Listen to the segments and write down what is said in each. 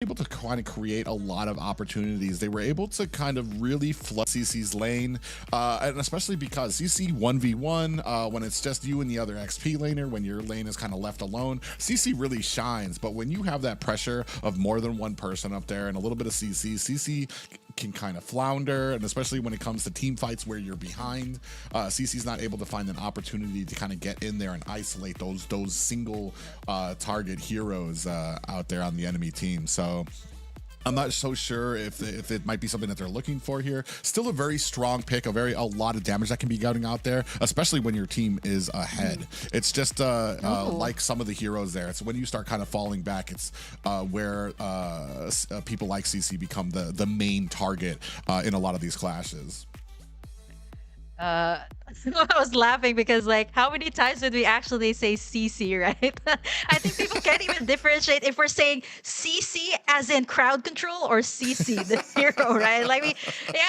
able to kind of create a lot of opportunities. They were able to kind of really flood CC's lane, and especially because CC 1v1, when it's just you and the other XP laner, when your lane is kind of left alone, CC really shines. But when you have that pressure of more than one person up there and a little bit of CC can kind of flounder, and especially when it comes to team fights where you're behind, CC's not able to find an opportunity to kind of get in there and isolate those single target heroes out there on the enemy team. So I'm not so sure if it might be something that they're looking for here. Still a very strong pick, a lot of damage that can be getting out there, especially when your team is ahead. It's just like some of the heroes there. It's when you start kind of falling back, it's where people like CC become the main target in a lot of these clashes. I was laughing because, like, how many times did we actually say CC, right? I think people can't even differentiate if we're saying CC as in crowd control or CC, the hero, right? Like,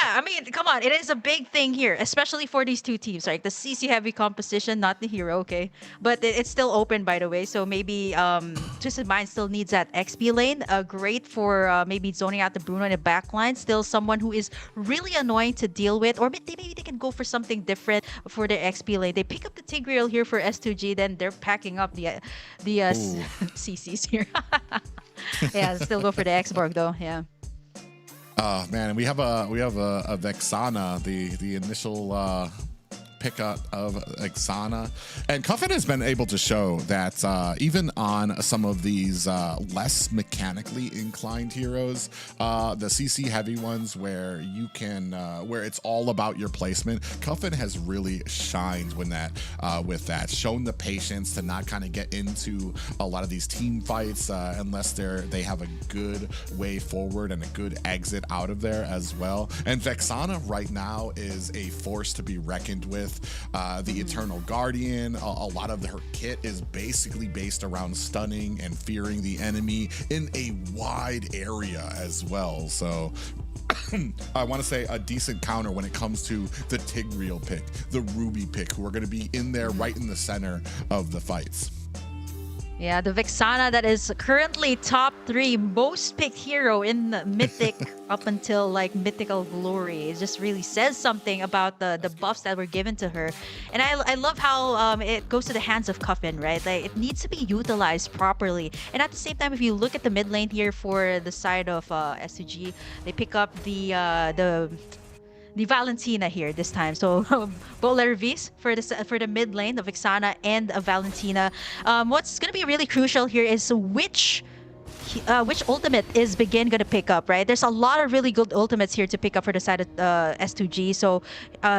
I mean, come on. It is a big thing here, especially for these two teams, right? The CC heavy composition, not the hero, okay? But it's still open, by the way. So maybe Twisted Mind still needs that XP lane. Great for maybe zoning out the Bruno in the back line. Still someone who is really annoying to deal with. Or maybe they can go for something different for their XP lane. They pick up the Tigreal here for S2G, then they're packing up the CCs here. Yeah, still go for the X-Borg though. Yeah. Oh man, and we have a Vexana, the initial pickup of Exana, and Cuffin has been able to show that even on some of these less mechanically inclined heroes, the CC heavy ones where you can where it's all about your placement, Cuffin has really shined when with that, shown the patience to not kind of get into a lot of these team fights unless they have a good way forward and a good exit out of there as well. And Vexana right now is a force to be reckoned with. The Eternal Guardian, a lot of her kit is basically based around stunning and fearing the enemy in a wide area as well. So I want to say a decent counter when it comes to the Tigreal pick, the Ruby pick, who are going to be in there right in the center of the fights. Yeah, the Vexana that is currently top 3 most picked hero in the Mythic up until like Mythical Glory. It just really says something about the buffs that were given to her. And I love how it goes to the hands of Cuffin, right? Like, it needs to be utilized properly. And at the same time, if you look at the mid lane here for the side of S2G, they pick up the Valentina here this time. So Bowler Vs for the mid lane, the Vexana and Valentina. What's going to be really crucial here is which ultimate is Begin going to pick up, right? There's a lot of really good ultimates here to pick up for the side of S2G. So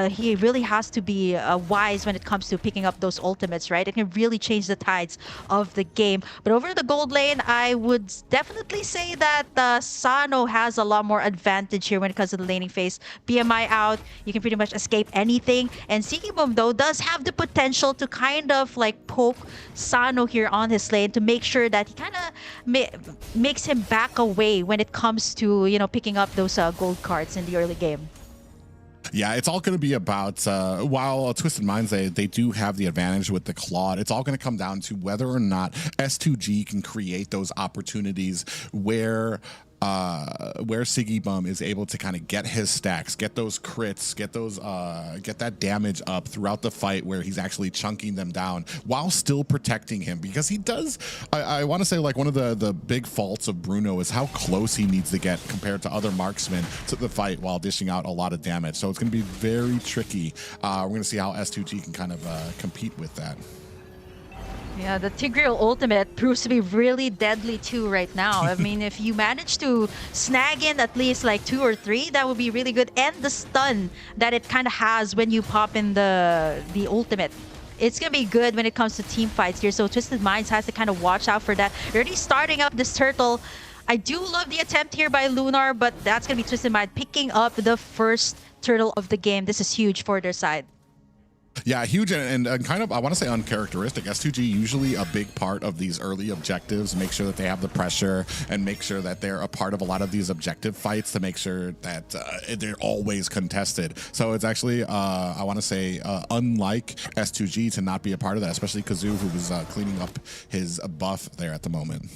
he really has to be wise when it comes to picking up those ultimates, right? It can really change the tides of the game. But over the gold lane, I would definitely say that Sano has a lot more advantage here when it comes to the laning phase. BMI out, you can pretty much escape anything. And Seeking Boom, though, does have the potential to kind of like poke Sano here on his lane to make sure that he kind of makes him back away when it comes to, you know, picking up those gold cards in the early game. Yeah, it's all going to be about, while Twisted Minds, they do have the advantage with the Claude, it's all going to come down to whether or not S2G can create those opportunities where Siggy Bum is able to kind of get his stacks, get those crits, get that damage up throughout the fight, where he's actually chunking them down while still protecting him. Because he does, I want to say, like, one of the big faults of Bruno is how close he needs to get compared to other marksmen to the fight while dishing out a lot of damage. So it's going to be very tricky. We're going to see how S2G can kind of compete with that. Yeah, the Tigreal ultimate proves to be really deadly too right now. I mean, if you manage to snag in at least like 2 or 3, that would be really good. And the stun that it kind of has when you pop in the ultimate, it's going to be good when it comes to team fights here. So Twisted Minds has to kind of watch out for that. Already starting up this turtle. I do love the attempt here by Lunar, but that's going to be Twisted Mind picking up the first turtle of the game. This is huge for their side. Yeah, huge and kind of, I want to say, uncharacteristic. S2G usually a big part of these early objectives, make sure that they have the pressure and make sure that they're a part of a lot of these objective fights to make sure that they're always contested. So it's actually, I want to say, unlike S2G to not be a part of that, especially Kazoo, who was cleaning up his buff there at the moment.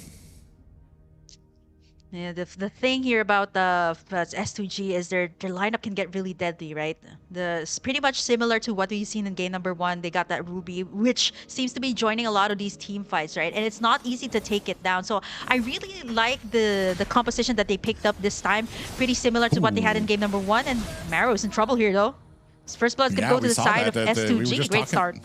Yeah, the thing here about the S2G is their lineup can get really deadly, right? It's pretty much similar to what we've seen in game number one. They got that Ruby, which seems to be joining a lot of these team fights, right? And it's not easy to take it down. So I really like the composition that they picked up this time. Pretty similar to what they had in Ooh. game number one. And Marrow's in trouble here, though. His first blood's gonna Yeah, go to we the saw side that. of We were S2G. just Great start.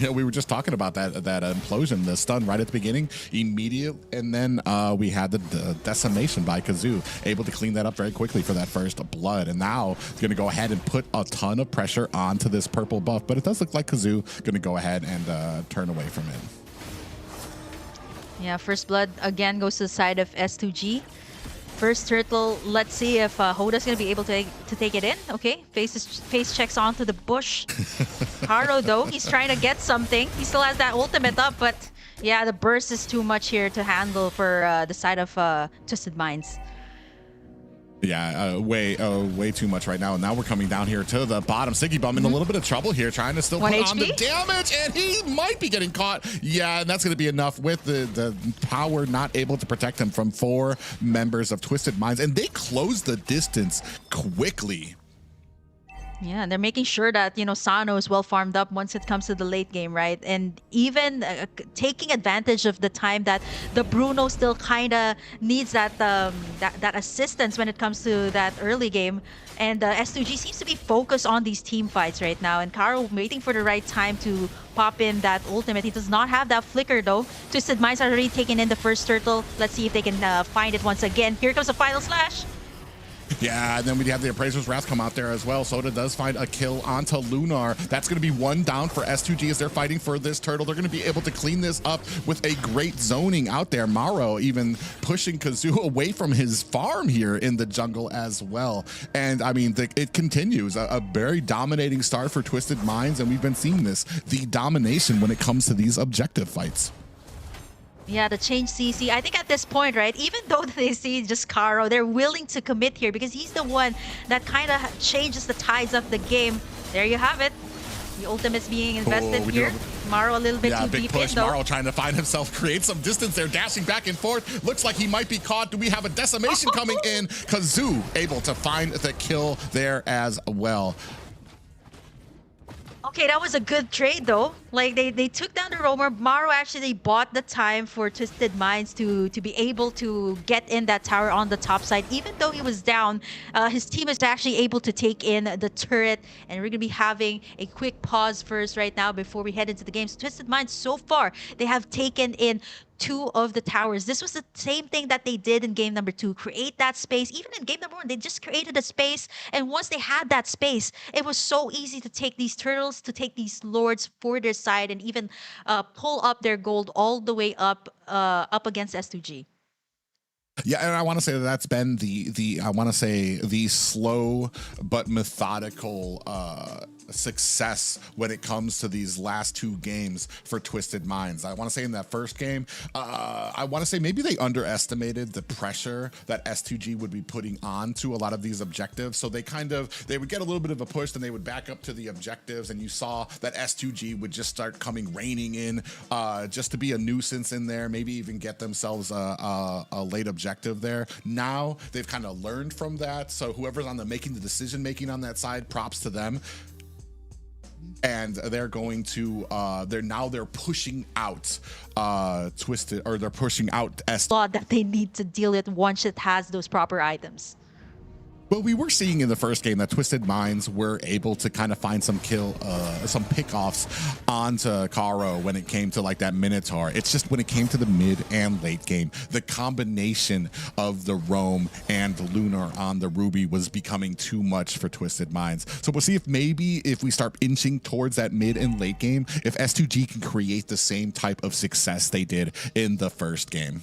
Yeah, we were just talking about that implosion, the stun right at the beginning, immediate, and then we had the decimation by Kazoo, able to clean that up very quickly for that first blood, and now it's going to go ahead and put a ton of pressure onto this purple buff, but it does look like Kazoo going to go ahead and turn away from it. Yeah, first blood again goes to the side of S2G. First turtle, let's see if Hoda's going to be able to take it in. Okay, face checks onto the bush. Haro, though, he's trying to get something. He still has that ultimate up, but yeah, the burst is too much here to handle for the side of Twisted Minds. Yeah, way too much right now. And now we're coming down here to the bottom. Siggy Bum in a little bit of trouble here, trying to still put on the damage, and he might be getting caught. Yeah, and that's going to be enough with the power not able to protect him from 4 members of Twisted Minds. And they close the distance quickly. Yeah, they're making sure that, Sano is well farmed up once it comes to the late game, right? And even taking advantage of the time that the Bruno still kind of needs that assistance when it comes to that early game. And S2G seems to be focused on these team fights right now. And Karo waiting for the right time to pop in that ultimate. He does not have that flicker, though. Twisted Minds already taken in the first turtle. Let's see if they can find it once again. Here comes the final slash. Yeah, and then we have the Appraiser's Wrath come out there as well. Soda does find a kill onto Lunar. That's going to be 1 down for S2G as they're fighting for this turtle. They're going to be able to clean this up with a great zoning out there. Maro even pushing Kazoo away from his farm here in the jungle as well. And I mean, it continues. A very dominating start for Twisted Minds, and we've been seeing this, the domination when it comes to these objective fights. Yeah, the change CC. I think at this point, right, even though they see just Karo, they're willing to commit here because he's the one that kind of changes the tides of the game. There you have it. The ultimate's being invested here. Maro a little bit too big deep push. in, though. Maro trying to find himself, create some distance there, dashing back and forth. Looks like he might be caught. Do we have a decimation coming in? Kazoo able to find the kill there as well. Okay, that was a good trade, though. Like, they took down the roamer. Maro actually bought the time for Twisted Minds to be able to get in that tower on the top side. Even though he was down, his team is actually able to take in the turret. And we're going to be having a quick pause first right now before we head into the game. So Twisted Minds, so far, they have taken in 2 of the towers. This was the same thing that they did in game number 2. Create that space. Even in game number 1, they just created a space. And once they had that space, it was so easy to take these turtles, to take these lords for their side, and even pull up their gold all the way up against S2G. Yeah, and I want to say that that's been the slow but methodical success when it comes to these last 2 games for Twisted Minds. I want to say in that first game, I want to say maybe they underestimated the pressure that S2G would be putting on to a lot of these objectives. So they would get a little bit of a push, then they would back up to the objectives, and you saw that S2G would just start raining in just to be a nuisance in there, maybe even get themselves a late objective there. Now they've kind of learned from that. So whoever's on making the decision making on that side, props to them. And they're going to they're pushing out Twisted, or they're pushing out that they need to deal with once it has those proper items. Well, we were seeing in the first game that Twisted Minds were able to kind of find some pickoffs onto Karo when it came to like that Minotaur. It's just when it came to the mid and late game, the combination of the Roam and the Lunar on the Ruby was becoming too much for Twisted Minds. So we'll see if maybe if we start inching towards that mid and late game, if S2G can create the same type of success they did in the first game.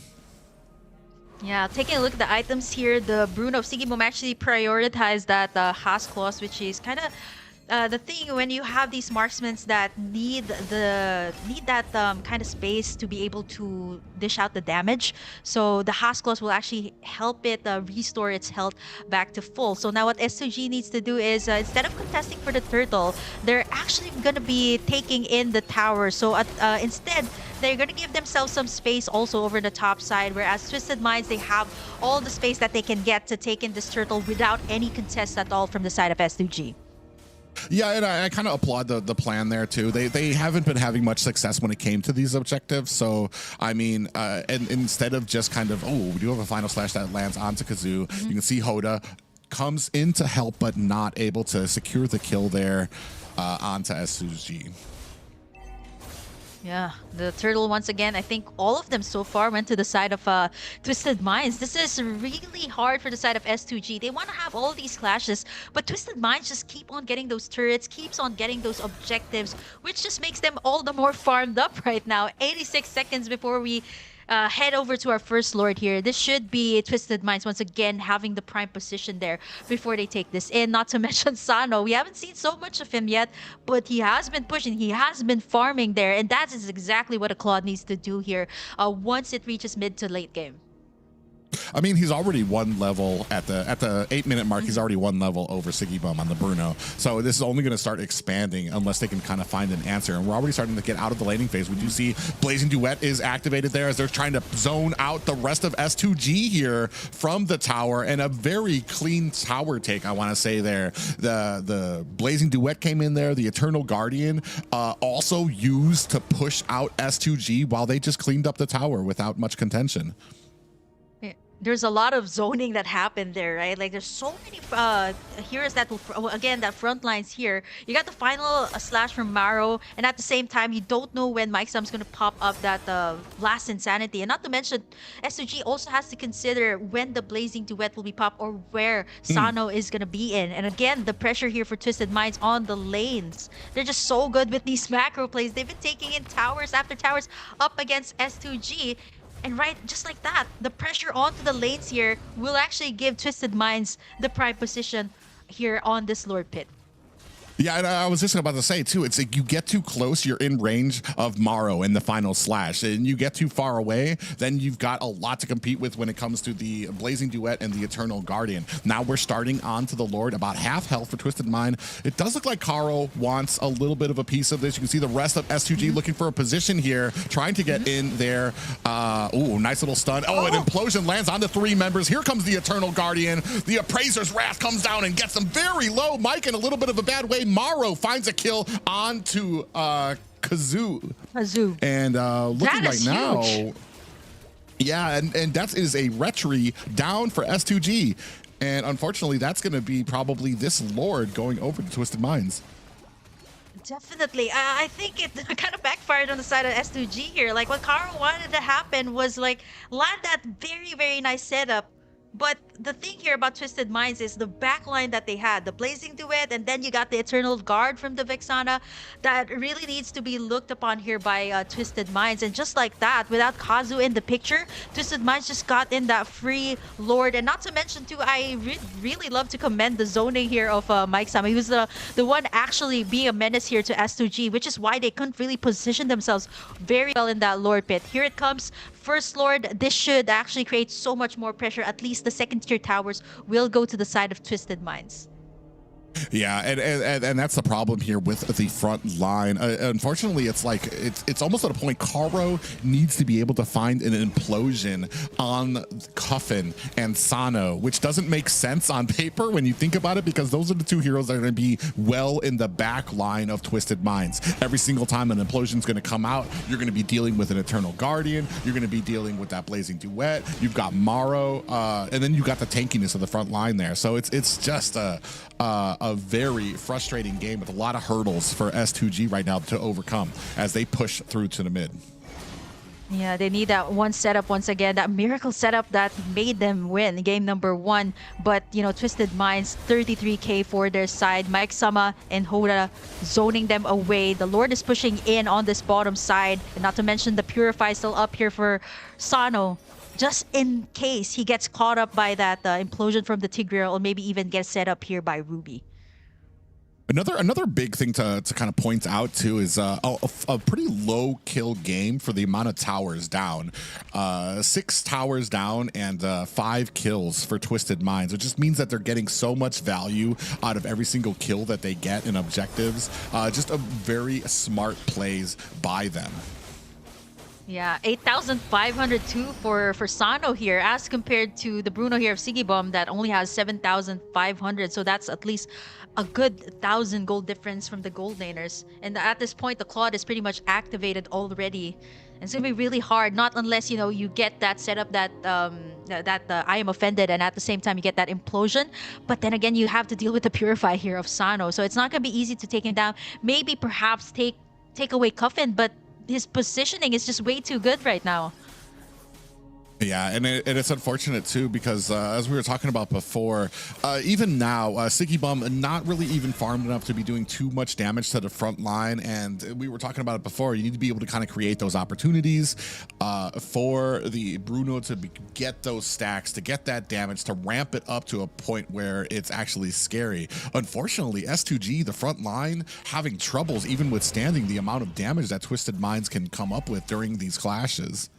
Yeah, taking a look at the items here, the Bruno of Sigibum actually prioritized that Haas Claws, which is kind of the thing when you have these marksmen that need that kind of space to be able to dish out the damage. So the Haas Claws will actually help it restore its health back to full. So now what S2G needs to do is instead of contesting for the turtle, they're actually going to be taking in the tower. So instead, they're going to give themselves some space also over the top side, whereas Twisted Minds, they have all the space that they can get to take in this turtle without any contest at all from the side of S2G. Yeah, and I kind of applaud the plan there too. They haven't been having much success when it came to these objectives. So I mean, and instead of just kind of, oh, we do have a final slash that lands onto Kazoo. You can see Hoda comes in to help, but not able to secure the kill there onto S2G. Yeah, the turtle once again, I think all of them so far went to the side of Twisted Minds. This is really hard for the side of S2G. They want to have all these clashes, but Twisted Minds just keep on getting those turrets, keeps on getting those objectives, which just makes them all the more farmed up right now. 86 seconds before we head over to our first Lord here. This should be Twisted Minds once again having the prime position there before they take this in. Not to mention Sano. We haven't seen so much of him yet, but he has been pushing. He has been farming there, and that is exactly what a Claude needs to do here once it reaches mid to late game. I mean, he's already one level at the 8-minute mark. He's already one level over Siggy Bum on the Bruno. So this is only going to start expanding unless they can kind of find an answer. And we're already starting to get out of the laning phase. We do see Blazing Duet is activated there as they're trying to zone out the rest of S2G here from the tower, and a very clean tower take, I want to say there. The Blazing Duet came in there. The Eternal Guardian also used to push out S2G while they just cleaned up the tower without much contention. There's a lot of zoning that happened there, right? Like, there's so many heroes that will, again, that front lines here. You got the final slash from Maro, and at the same time, you don't know when Mike Sam's going to pop up that last Insanity. And not to mention, S2G also has to consider when the Blazing Duet will be popped or where Sano is going to be in. And again, the pressure here for Twisted Minds on the lanes. They're just so good with these macro plays. They've been taking in towers after towers up against S2G. And right, just like that, the pressure onto the lanes here will actually give Twisted Minds the prime position here on this Lord Pit. Yeah, and I was just about to say, too, it's like you get too close, you're in range of Maro in the final slash, and you get too far away, then you've got a lot to compete with when it comes to the Blazing Duet and the Eternal Guardian. Now we're starting on to the Lord, about half health for Twisted Mind. It does look like Karo wants a little bit of a piece of this. You can see the rest of S2G looking for a position here, trying to get in there. Ooh, nice little stun. Oh, an implosion lands on the 3 members. Here comes the Eternal Guardian. The Appraiser's Wrath comes down and gets them very low. Mike in a little bit of a bad way. Maro finds a kill onto Kazoo. And looking right now, yeah, and that is a retry down for S2G. And unfortunately, that's going to be probably this Lord going over to Twisted Minds. Definitely. I think it kind of backfired on the side of S2G here. Like, what Karo wanted to happen was, like, land that very, very nice setup. But the thing here about Twisted Minds is the backline that they had, the Blazing Duet, and then you got the Eternal Guard from the Vexana that really needs to be looked upon here by Twisted Minds. And just like that, without Kazu in the picture, Twisted Minds just got in that free Lord. And not to mention, too, I really love to commend the zoning here of Mike Sam. He was the one actually being a menace here to S2G, which is why they couldn't really position themselves very well in that Lord Pit. Here it comes. First Lord, this should actually create so much more pressure. At least the second tier towers will go to the side of Twisted Minds. Yeah, and that's the problem here with the front line. Unfortunately, it's like it's almost at a point Karo needs to be able to find an implosion on Coffin and Sano, which doesn't make sense on paper when you think about it, because those are the 2 heroes that are going to be well in the back line of Twisted Minds. Every single time an implosion is going to come out, you're going to be dealing with an Eternal Guardian, you're going to be dealing with that Blazing Duet, you've got Maro, and then you've got the tankiness of the front line there. So it's just a very frustrating game with a lot of hurdles for S2G right now to overcome as they push through to the mid. Yeah, they need that one setup once again, that miracle setup that made them win game number 1. But, you know, Twisted Minds, 33k for their side. Mike Sama and Hoda zoning them away. The Lord is pushing in on this bottom side. And not to mention the Purify still up here for Sano, just in case he gets caught up by that implosion from the Tigreal, or maybe even gets set up here by Ruby. Another big thing to kind of point out too is a pretty low kill game for the amount of towers down. 6 towers down and 5 kills for Twisted Minds, which just means that they're getting so much value out of every single kill that they get in objectives. Just a very smart plays by them. Yeah, 8,502 for Sano here, as compared to the Bruno here of Sigibom that only has 7,500. So that's at least a good 1,000 gold difference from the gold laners. And at this point, the Claude is pretty much activated already. And it's gonna be really hard, not unless you get that setup that I am offended, and at the same time you get that implosion. But then again, you have to deal with the purify here of Sano, so it's not gonna be easy to take him down. Maybe perhaps take away Cuffin, but his positioning is just way too good right now. Yeah, and it's unfortunate too because as we were talking about before, even now, Sigibum not really even farmed enough to be doing too much damage to the front line. And we were talking about it before. You need to be able to kind of create those opportunities for the Bruno to get those stacks, to get that damage, to ramp it up to a point where it's actually scary. Unfortunately, S2G, the front line, having troubles even withstanding the amount of damage that Twisted Minds can come up with during these clashes.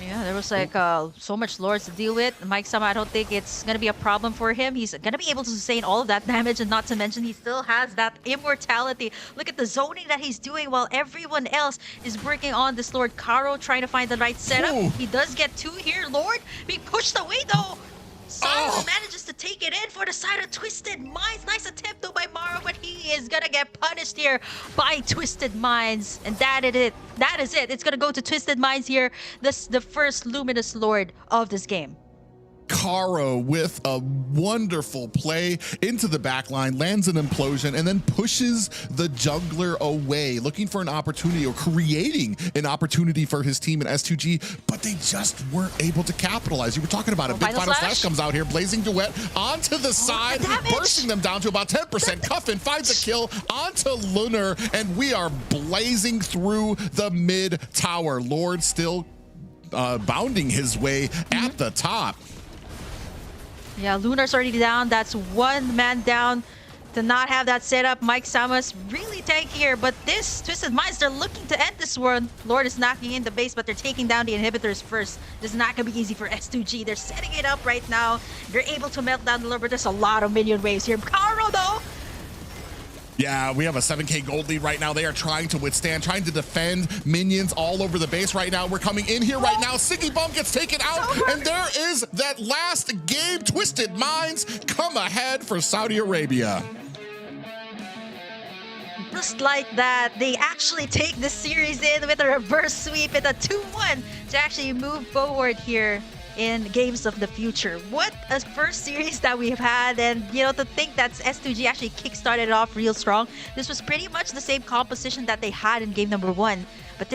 Yeah, there was like so much lords to deal with. Mike Sama, I don't think it's going to be a problem for him. He's going to be able to sustain all of that damage, and not to mention he still has that immortality. Look at the zoning that he's doing while everyone else is working on this Lord Caro, trying to find the right setup. Ooh. He does get two here. Lord being pushed away though. Sano manages to take it in for the side of Twisted Minds. Nice attempt though by Maro, but he is gonna get punished here by Twisted Minds. And that is it. That is it. It's gonna go to Twisted Minds here. This the first Luminous Lord of this game. Caro with a wonderful play into the backline, lands an implosion, and then pushes the jungler away, looking for an opportunity or creating an opportunity for his team in S2G, but they just weren't able to capitalize. You were talking about it. Big Final Slash comes out here, Blazing Duet onto the side, bursting them down to about 10%. Cuffin finds a kill onto Lunar, and we are blazing through the mid tower. Lord still bounding his way at the top. Yeah, Lunar's already down. That's one man down to not have that setup. Mike Sama's really tanky here, but this Twisted Minds, they're looking to end this one. Lord is knocking in the base, but they're taking down the inhibitors first. This is not going to be easy for S2G. They're setting it up right now. They're able to melt down the Lord, but there's a lot of minion waves here. Caro, though, yeah, we have a 7K gold lead right now. They are trying to withstand, trying to defend minions all over the base right now. We're coming in here right now. Sigibum gets taken out, and there is that last game. Twisted Minds come ahead for Saudi Arabia. just like that, they actually take the series in with a reverse sweep and a 2-1 to actually move forward here in games of the future. What a first series that we've had, and to think that S2G actually kickstarted it off real strong. This was pretty much the same composition that they had in game number 1, but this